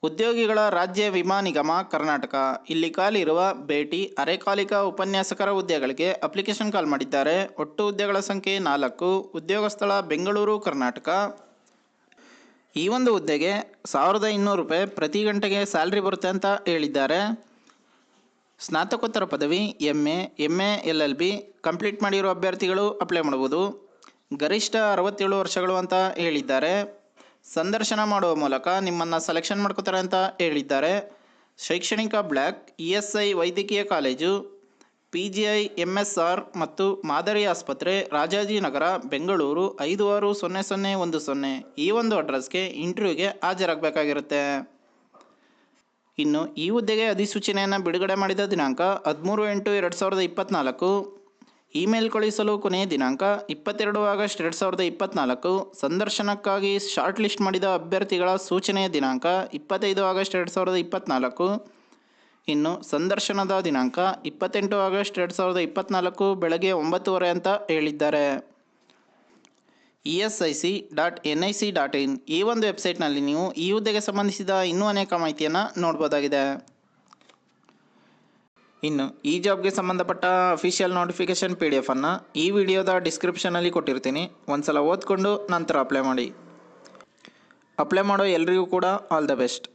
ಉದ್ಯೋಗಿಗಳ ರಾಜ್ಯ ವಿಮಾ ನಿಗಮ ಕರ್ನಾಟಕ ಇಲ್ಲಿ ಖಾಲಿರುವ ಭೇಟಿ ಅರೆಕಾಲಿಕ ಉಪನ್ಯಾಸಕರ ಹುದ್ದೆಗಳಿಗೆ ಅಪ್ಲಿಕೇಶನ್ ಕಾಲ್ ಮಾಡಿದ್ದಾರೆ. ಒಟ್ಟು ಹುದ್ದೆಗಳ ಸಂಖ್ಯೆ 4. ಉದ್ಯೋಗ ಸ್ಥಳ ಬೆಂಗಳೂರು ಕರ್ನಾಟಕ. ಈ ಒಂದು ಹುದ್ದೆಗೆ 1200 ರೂಪಾಯಿ ಪ್ರತಿ ಗಂಟೆಗೆ ಸ್ಯಾಲ್ರಿ ಬರುತ್ತೆ ಅಂತ ಹೇಳಿದ್ದಾರೆ. ಸ್ನಾತಕೋತ್ತರ ಪದವಿ MA LLB ಕಂಪ್ಲೀಟ್ ಮಾಡಿರೋ ಅಭ್ಯರ್ಥಿಗಳು ಅಪ್ಲೈ ಮಾಡ್ಬೋದು. ಗರಿಷ್ಠ 67 ವರ್ಷಗಳು ಅಂತ ಹೇಳಿದ್ದಾರೆ. ಸಂದರ್ಶನ ಮಾಡುವ ಮೂಲಕ ನಿಮ್ಮನ್ನು ಸೆಲೆಕ್ಷನ್ ಮಾಡ್ಕೋತಾರೆ ಅಂತ ಹೇಳಿದ್ದಾರೆ. ಶೈಕ್ಷಣಿಕ ಬ್ಲಾಕ್ ESI ವೈದ್ಯಕೀಯ ಕಾಲೇಜು, PGI MSR ಮತ್ತು ಮಾದರಿ ಆಸ್ಪತ್ರೆ, ರಾಜಾಜಿನಗರ, ಬೆಂಗಳೂರು 560010. ಈ ಒಂದು ಅಡ್ರೆಸ್ಗೆ ಇಂಟರ್ವ್ಯೂಗೆ ಹಾಜರಾಗಬೇಕಾಗಿರುತ್ತೆ. ಇನ್ನು ಈ ಹುದ್ದೆಗೆ ಅಧಿಸೂಚನೆಯನ್ನು ಬಿಡುಗಡೆ ಮಾಡಿದ ದಿನಾಂಕ 13/8/2024. ಇಮೇಲ್ ಕಳುಹಿಸಲು ಕೊನೆಯ ದಿನಾಂಕ 22 ಆಗಸ್ಟ್ 2024. ಸಂದರ್ಶನಕ್ಕಾಗಿ ಶಾರ್ಟ್ ಲಿಸ್ಟ್ ಮಾಡಿದ ಅಭ್ಯರ್ಥಿಗಳ ಸೂಚನೆಯ ದಿನಾಂಕ 25 ಆಗಸ್ಟ್ 2024. ಇನ್ನು ಸಂದರ್ಶನದ ದಿನಾಂಕ 28 ಆಗಸ್ಟ್ 2024 ಬೆಳಗ್ಗೆ 9:30 ಅಂತ ಹೇಳಿದ್ದಾರೆ. esic.nic.in ಈ ಒಂದು ವೆಬ್ಸೈಟ್ನಲ್ಲಿ ನೀವು ಈ ಹುದ್ದೆಗೆ ಸಂಬಂಧಿಸಿದ ಇನ್ನೂ ಅನೇಕ ಮಾಹಿತಿಯನ್ನು ನೋಡ್ಬೋದಾಗಿದೆ. ಇನ್ನು ಈ ಜಾಬ್ಗೆ ಸಂಬಂಧಪಟ್ಟ ಅಫಿಷಿಯಲ್ ನೋಟಿಫಿಕೇಶನ್ PDF ಅನ್ನು ಈ ವಿಡಿಯೋದ ಡಿಸ್ಕ್ರಿಪ್ಷನಲ್ಲಿ ಕೊಟ್ಟಿರ್ತೀನಿ. ಒಂದ್ಸಲ ಓದ್ಕೊಂಡು ನಂತರ ಅಪ್ಲೈ ಮಾಡಿ. ಅಪ್ಲೈ ಮಾಡೋ ಎಲ್ರಿಗೂ ಕೂಡ ಆಲ್ ದ ಬೆಸ್ಟ್.